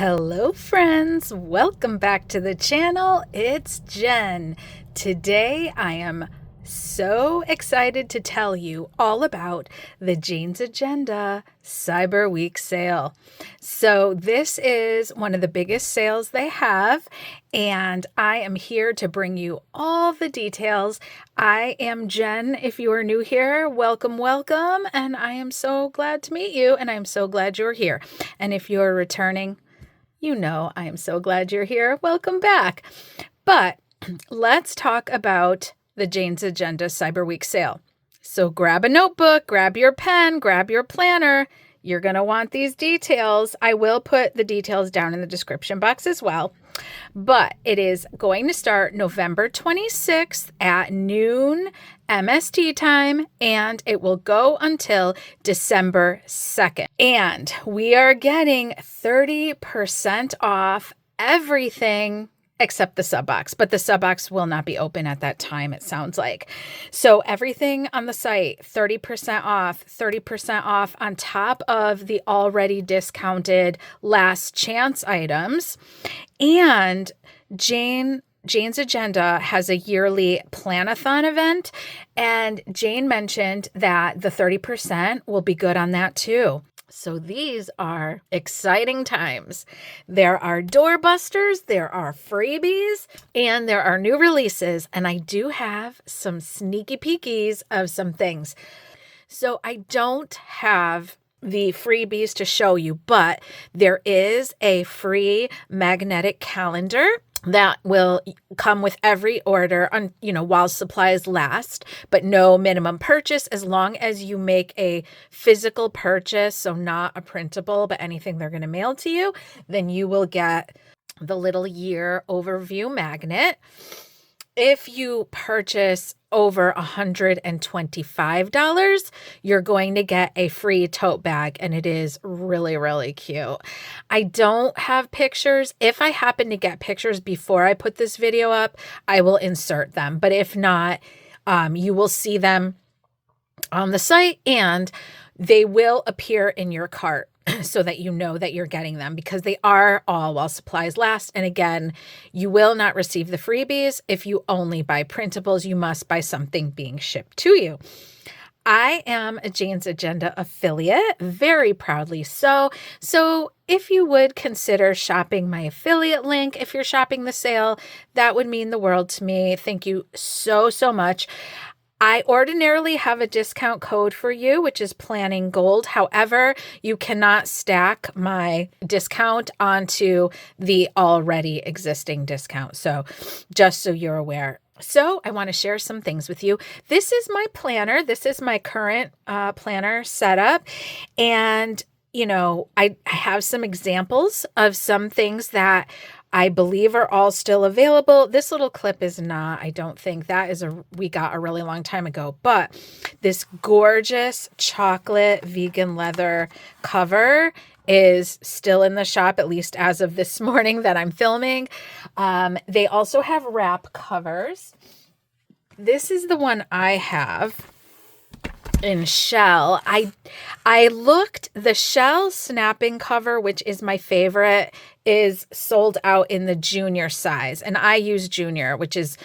Hello friends, welcome back to the channel. It's Jen. Today I am so excited to tell you all about the Jane's Agenda Cyberweek sale. So this is one of the biggest sales they have, and I am here to bring you all the details. I am Jen. If you are new here, welcome, welcome, and I am so glad to meet you, and I'm so glad you're here. And if you're returning, you know I am so glad you're here. Welcome back. But let's talk about the Jane's Agenda Cyberweek sale. So grab a notebook, grab your pen, grab your planner. You're going to want these details. I will put the details down in the description box as well. But it is going to start November 26th at noon MST time, and it will go until December 2nd. And we are getting 30% off everything except the sub box, but the sub box will not be open at that time, it sounds like. So everything on the site, 30% off on top of the already discounted last chance items. And Jane's Agenda has a yearly planathon event, and Jane mentioned that the 30% will be good on that too. So these are exciting times. There are doorbusters, there are freebies, and there are new releases. And I do have some sneaky peekies of some things. So I don't have the freebies to show you, but there is a free magnetic calendar that will come with every order on, while supplies last, but no minimum purchase as long as you make a physical purchase. So not a printable, but anything they're going to mail to you, then you will get the little year overview magnet. If you purchase over $125, you're going to get a free tote bag, and it is really, really cute. I don't have pictures. If I happen to get pictures before I put this video up, I will insert them. But if not, you will see them on the site, and they will appear in your cart so that you know that you're getting them, because they are all while supplies last. And again, you will not receive the freebies if you only buy printables. You must buy something being shipped to you. I am a Jane's Agenda affiliate, very proudly so. So if you would consider shopping my affiliate link, if you're shopping the sale, that would mean the world to me. Thank you so, so much. I ordinarily have a discount code for you, which is Planning Gold. However, you cannot stack my discount onto the already existing discount. So just so you're aware. So I want to share some things with you. This is my planner. This is my current planner setup. And, I have some examples of some things that I believe are all still available. This little clip is not, I don't think. We got a really long time ago. But this gorgeous chocolate vegan leather cover is still in the shop, at least as of this morning that I'm filming. They also have wrap covers. This is the one I have in shell. I looked, the shell snapping cover, which is my favorite, is sold out in the junior size, and I use junior, which is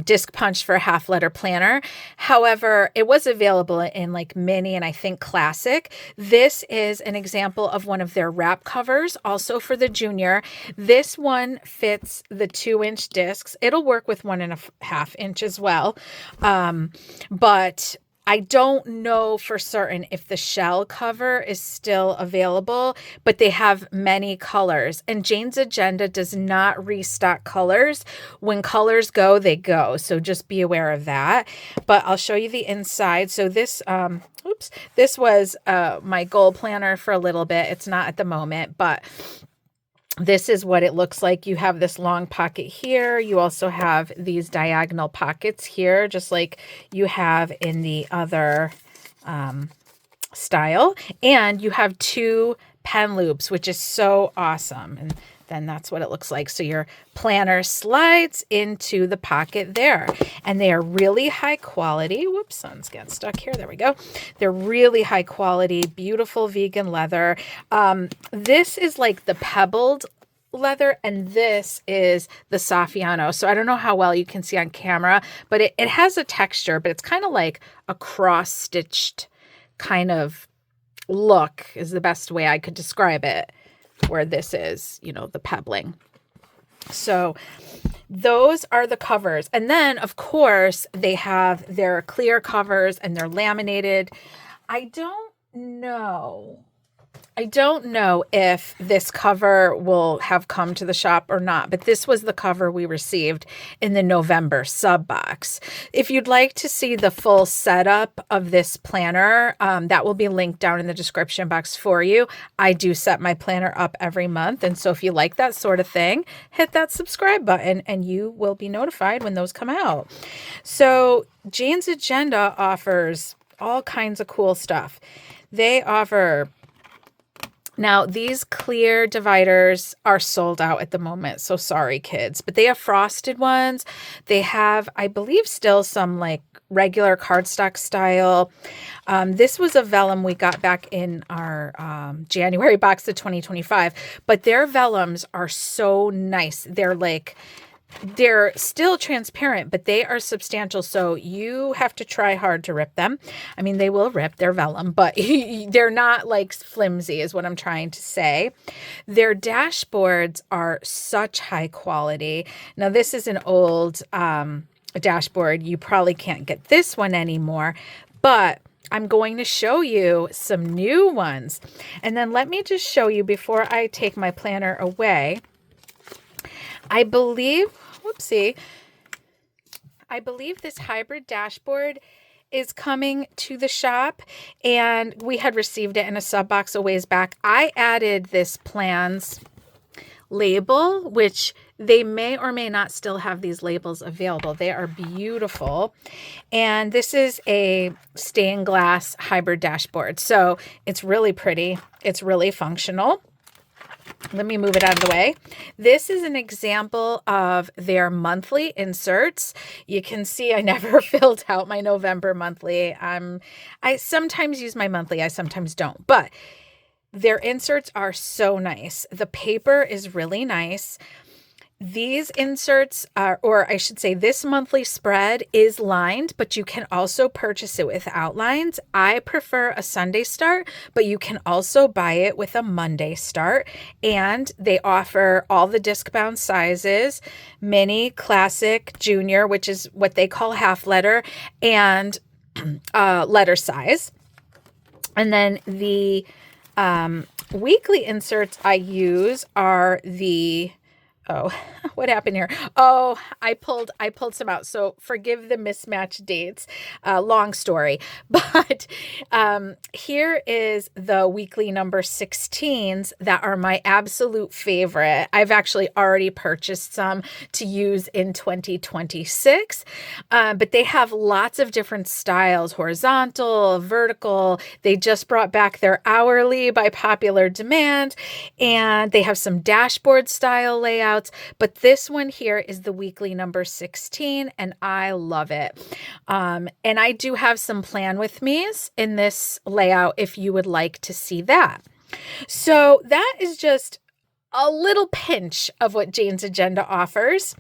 disc punch for a half letter planner. However, it was available in like mini and I think classic. This is an example of one of their wrap covers, also for the junior. This one fits the 2-inch discs. It'll work with 1.5 inch as well. But I don't know for certain if the shell cover is still available, but they have many colors. And Jane's Agenda does not restock colors. When colors go, they go. So just be aware of that. But I'll show you the inside. So this, this was my goal planner for a little bit. It's not at the moment, but this is what it looks like. You have this long pocket here. You also have these diagonal pockets here, just like you have in the other style. And you have 2 pen loops, which is so awesome. And then that's what it looks like. So your planner slides into the pocket there, and they are really high quality. Whoops, sun's getting stuck here. There we go. They're really high quality, beautiful vegan leather. This is like the pebbled leather, and this is the Saffiano. So I don't know how well you can see on camera, but it has a texture, but it's kind of like a cross-stitched kind of look is the best way I could describe it, where this is, you know, the pebbling. So those are the covers. And then, of course, they have their clear covers and they're laminated. I don't know if this cover will have come to the shop or not, but this was the cover we received in the November sub box. If you'd like to see the full setup of this planner, that will be linked down in the description box for you. I do set my planner up every month. And so if you like that sort of thing, hit that subscribe button and you will be notified when those come out. So Jane's Agenda offers all kinds of cool stuff. They offer... Now, these clear dividers are sold out at the moment, so sorry, kids. But they have frosted ones. They have, I believe, still some like regular cardstock style. This was a vellum we got back in our January box of 2025. But their vellums are so nice. They're still transparent, but they are substantial, so you have to try hard to rip them. I mean, they will rip their vellum, but they're not like flimsy is what I'm trying to say. Their dashboards are such high quality. Now, this is an old dashboard. You probably can't get this one anymore, but I'm going to show you some new ones. And then let me just show you before I take my planner away. I believe this hybrid dashboard is coming to the shop, and we had received it in a sub box a ways back. I added this plans label, which they may or may not still have these labels available. They are beautiful. And this is a stained glass hybrid dashboard. So it's really pretty. It's really functional. Let me move it out of the way. This is an example of their monthly inserts. You can see I never filled out my November monthly. I sometimes use my monthly, I sometimes don't, but their inserts are so nice. The paper is really nice. These inserts are, or I should say this monthly spread is lined, but you can also purchase it without lines. I prefer a Sunday start, but you can also buy it with a Monday start. And they offer all the disc bound sizes, mini, classic, junior, which is what they call half letter, and letter size. And then the weekly inserts I use are the... Oh, what happened here? Oh, I pulled some out. So forgive the mismatched dates. Long story. But here is the weekly number 16s that are my absolute favorite. I've actually already purchased some to use in 2026. But they have lots of different styles, horizontal, vertical. They just brought back their hourly by popular demand. And they have some dashboard style layouts. But this one here is the weekly number 16, and I love it. And I do have some plan with me's in this layout if you would like to see that. So that is just a little pinch of what Jane's Agenda offers.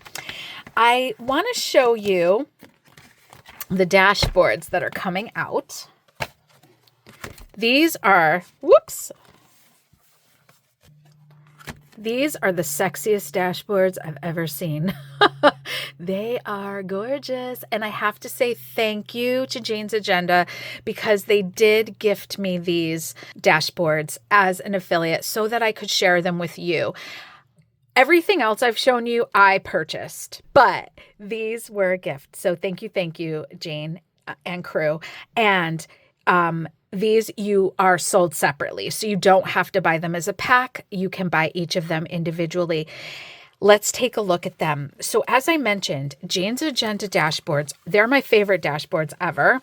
I want to show you the dashboards that are coming out. These are, these are the sexiest dashboards I've ever seen. They are gorgeous. And I have to say thank you to Jane's Agenda because they did gift me these dashboards as an affiliate so that I could share them with you. Everything else I've shown you, I purchased, but these were a gift. So thank you, Jane and crew. And these you are sold separately, so you don't have to buy them as a pack. You can buy each of them individually. Let's take a look at them. So as I mentioned, Jane's Agenda dashboards, they're my favorite dashboards ever.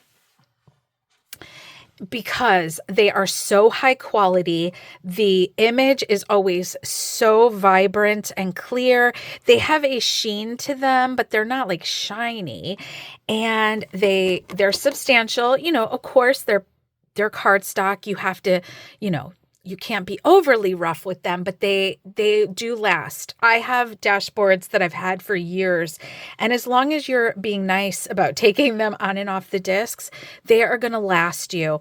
because they are so high quality. The image is always so vibrant and clear. They have a sheen to them, but they're not like shiny. And they're substantial. You know, of course, they're cardstock. You have to, you know, you can't be overly rough with them, but they do last. I have dashboards that I've had for years, and as long as you're being nice about taking them on and off the discs, they are going to last you.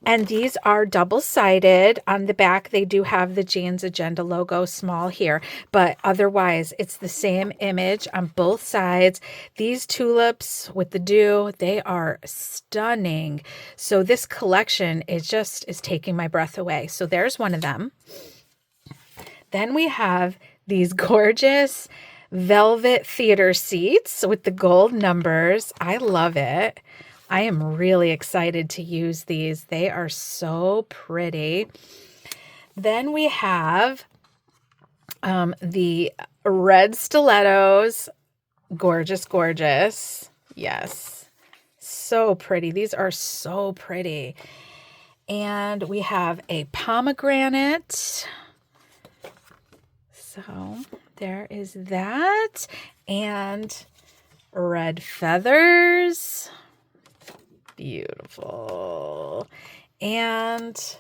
And these are double-sided. On the back, they do have the Jane's Agenda logo small here, but otherwise it's the same image on both sides. These tulips with the dew, they are stunning. So this collection is taking my breath away. So there's one of them. Then we have these gorgeous velvet theater seats with the gold numbers. I love it. I am really excited to use these. They are so pretty. Then we have the red stilettos. Gorgeous, gorgeous. Yes. So pretty. These are so pretty. And we have a pomegranate. So there is that. And red feathers. Beautiful. And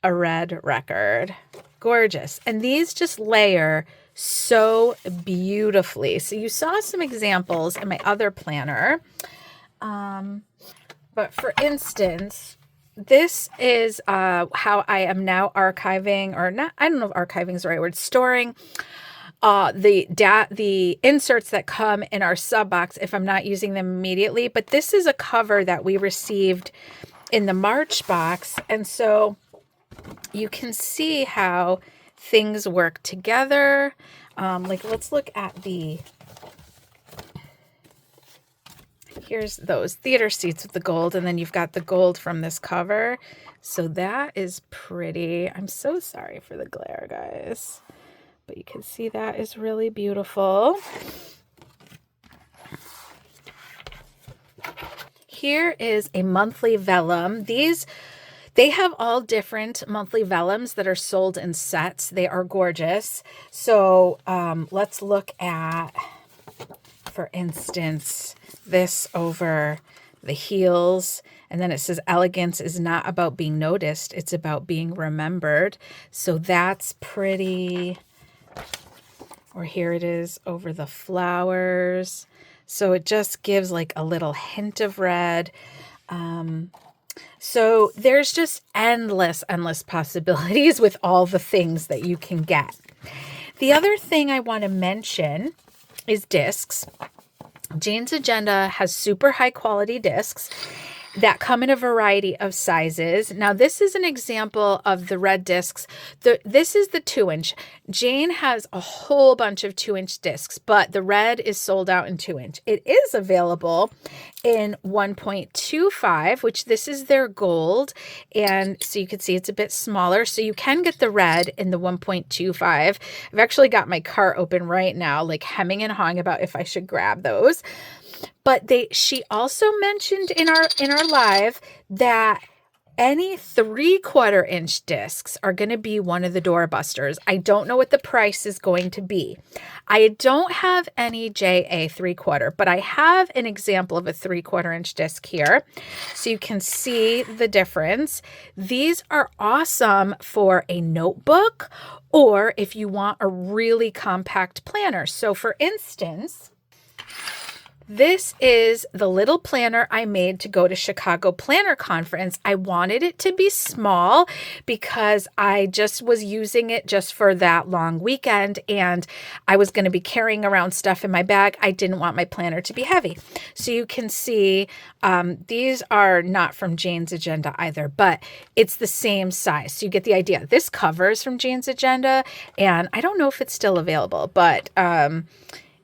a red record. Gorgeous. And these just layer so beautifully. So you saw some examples in my other planner. But for instance, this is how I am now archiving, or not, I don't know if archiving is the right word, storing the inserts that come in our sub box if I'm not using them immediately. But this is a cover that we received in the March box. And so you can see how things work together. Like let's look at here's those theater seats with the gold, and then you've got the gold from this cover. So that is pretty. I'm so sorry for the glare, guys. But you can see that is really beautiful. Here is a monthly vellum. They have all different monthly vellums that are sold in sets. They are gorgeous. So let's look at, for instance, this over the heels. And then it says elegance is not about being noticed. It's about being remembered. So that's pretty. Or here it is over the flowers. So it just gives like a little hint of red. So there's just endless possibilities with all the things that you can get. The other thing I want to mention is discs. Jane's Agenda has super high quality discs that come in a variety of sizes. Now, this is an example of the red discs. This is the 2-inch. Jane has a whole bunch of 2-inch discs, but the red is sold out in 2-inch. It is available in 1.25, which this is their gold. And so you can see it's a bit smaller. So you can get the red in the 1.25. I've actually got my cart open right now, like hemming and hawing about if I should grab those. But she also mentioned in our live that any 3/4 inch discs are going to be one of the doorbusters. I don't know what the price is going to be. I don't have any JA 3/4, but I have an example of a 3/4 inch disc here. So you can see the difference. These are awesome for a notebook or if you want a really compact planner. So for instance, this is the little planner I made to go to Chicago Planner Conference. I wanted it to be small because I just was using it just for that long weekend and I was going to be carrying around stuff in my bag. I didn't want my planner to be heavy. So you can see these are not from Jane's Agenda either, but it's the same size. So you get the idea. This cover is from Jane's Agenda and I don't know if it's still available, but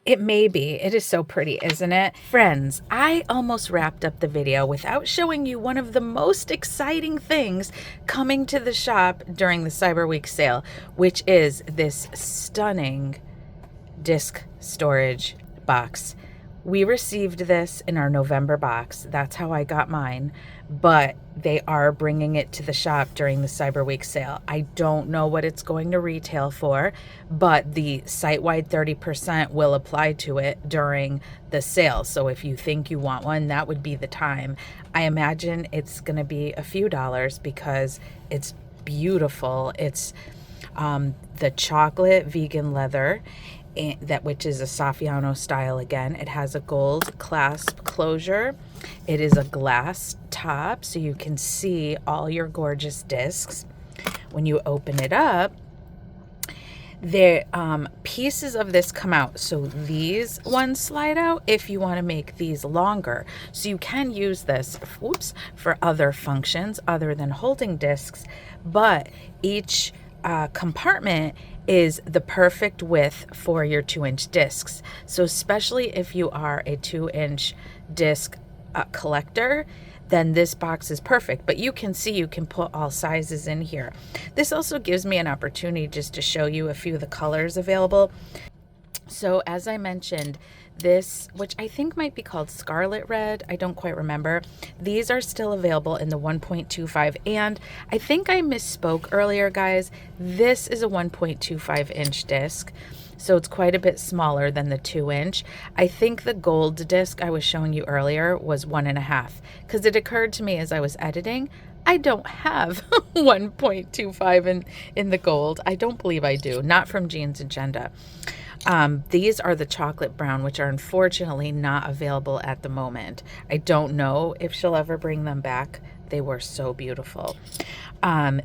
it may be. It is so pretty, isn't it? Friends, I almost wrapped up the video without showing you one of the most exciting things coming to the shop during the Cyberweek sale, which is this stunning disc storage box We received this in our November box. That's how I got mine, but they are bringing it to the shop during the Cyberweek sale. I don't know what it's going to retail for, but the site-wide 30% will apply to it during the sale. So if you think you want one, that would be the time. I imagine it's going to be a few dollars because it's beautiful. It's the chocolate vegan leather, which is a Saffiano style again. It has a gold clasp closure. It is a glass top, so you can see all your gorgeous discs. When you open it up, the pieces of this come out. So these ones slide out if you want to make these longer. So you can use this, for other functions other than holding discs, but each compartment is the perfect width for your 2-inch discs. So especially if you are a 2-inch disc collector, then this box is perfect. But you can see you can put all sizes in here. This also gives me an opportunity just to show you a few of the colors available. So as I mentioned, this, which I think might be called Scarlet Red, I don't quite remember. These are still available in the 1.25, and I think I misspoke earlier, guys. This is a 1.25 inch disc, so it's quite a bit smaller than the 2-inch. I think the gold disc I was showing you earlier was 1.5, because it occurred to me as I was editing, I don't have 1.25 in the gold. I don't believe I do, not from Jeans Agenda. These are the chocolate brown, which are unfortunately not available at the moment. I don't know if she'll ever bring them back. They were so beautiful.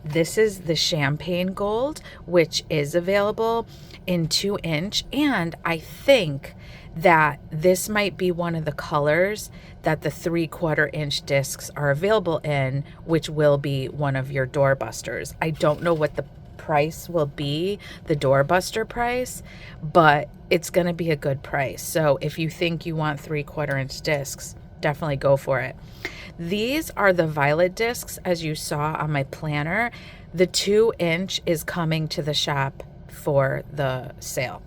This is the champagne gold, which is available in 2-inch. And I think that this might be one of the colors that the 3/4 inch discs are available in, which will be one of your doorbusters. I don't know what the price will be, the doorbuster price, but it's going to be a good price. So if you think you want 3/4 inch discs, definitely go for it. These are the violet discs, as you saw on my planner. The 2-inch is coming to the shop for the sale.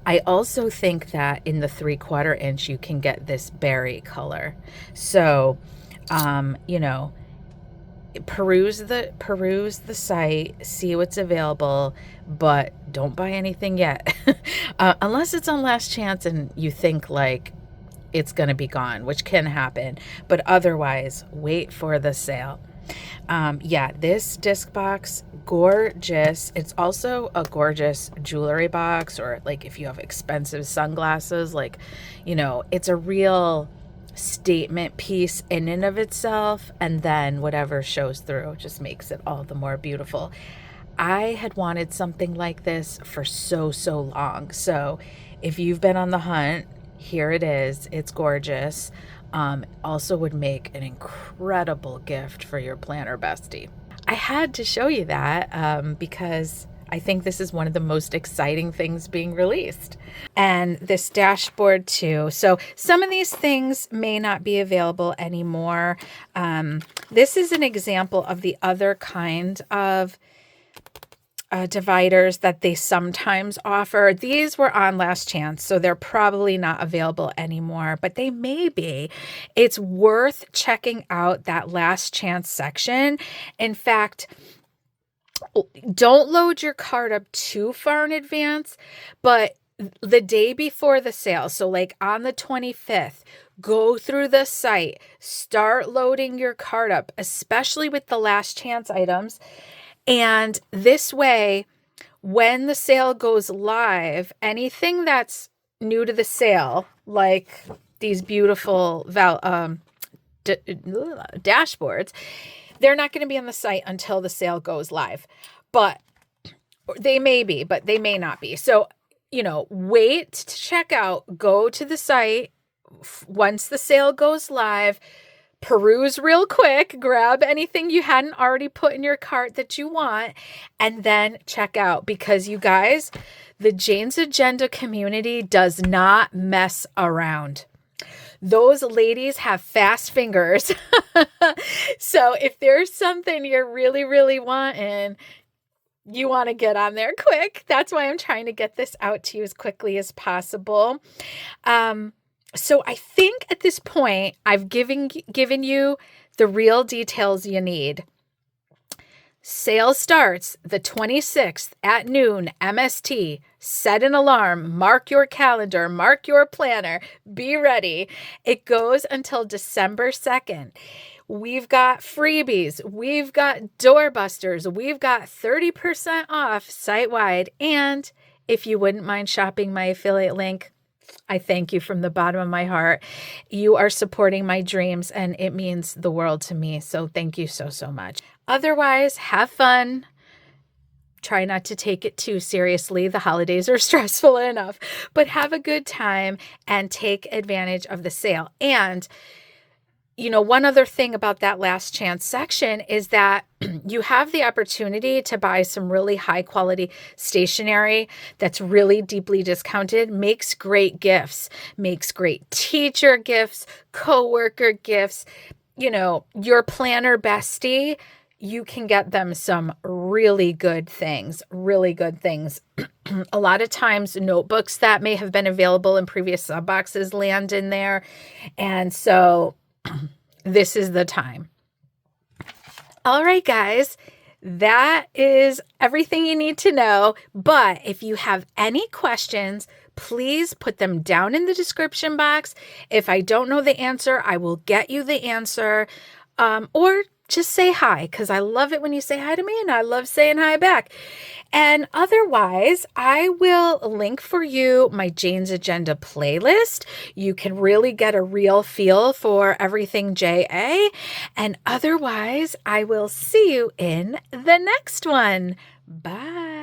I also think that in the 3/4 inch you can get this berry color. So you know, peruse the site, see what's available, but don't buy anything yet. Unless it's on last chance and you think like it's going to be gone, which can happen, but otherwise wait for the sale. Yeah, this disc box, gorgeous. It's also a gorgeous jewelry box, or like if you have expensive sunglasses, like, you know, it's a real statement piece in and of itself, and then whatever shows through just makes it all the more beautiful. I had wanted something like this for so long. So if you've been on the hunt, here it is. It's gorgeous. Also would make an incredible gift for your planner bestie. I had to show you that because I think this is one of the most exciting things being released. And this dashboard too. So some of these things may not be available anymore. This is an example of the other kind of dividers that they sometimes offer. These were on last chance, so they're probably not available anymore, but they may be. It's worth checking out that last chance section. In fact, don't load your cart up too far in advance, but the day before the sale, so like on the 25th, go through the site, start loading your cart up, especially with the last chance items. And this way, when the sale goes live, anything that's new to the sale, like these beautiful dashboards, they're not going to be on the site until the sale goes live. But they may be, but they may not be. So, you know, wait to check out, go to the site once the sale goes live, peruse real quick, grab anything you hadn't already put in your cart that you want, and then check out, because you guys, the Jane's Agenda community does not mess around. Those ladies have fast fingers. So if there's something you're really wanting, You want to get on there quick. That's why I'm trying to get this out to you as quickly as possible. So I think at this point, I've given you the real details you need. Sale starts the 26th at noon MST. Set an alarm, mark your calendar, mark your planner, be ready. It goes until December 2nd. We've got freebies, we've got doorbusters, we've got 30% off site-wide. And if you wouldn't mind shopping my affiliate link, I thank you from the bottom of my heart. You are supporting my dreams and it means the world to me. So thank you so, so much. Otherwise, have fun. Try not to take it too seriously. The holidays are stressful enough, but have a good time and take advantage of the sale. And one other thing about that last chance section is that you have the opportunity to buy some really high quality stationery that's really deeply discounted, makes great gifts, makes great teacher gifts, coworker gifts, your planner bestie. You can get them some really good things. A lot of times notebooks that may have been available in previous sub boxes land in there. And so this is the time. All right, guys, that is everything you need to know. But if you have any questions, please put them down in the description box. If I don't know the answer, I will get you the answer. Or just say hi, because I love it when you say hi to me and I love saying hi back. And otherwise, I will link for you my Jane's Agenda playlist. You can really get a real feel for everything JA. And otherwise, I will see you in the next one. Bye.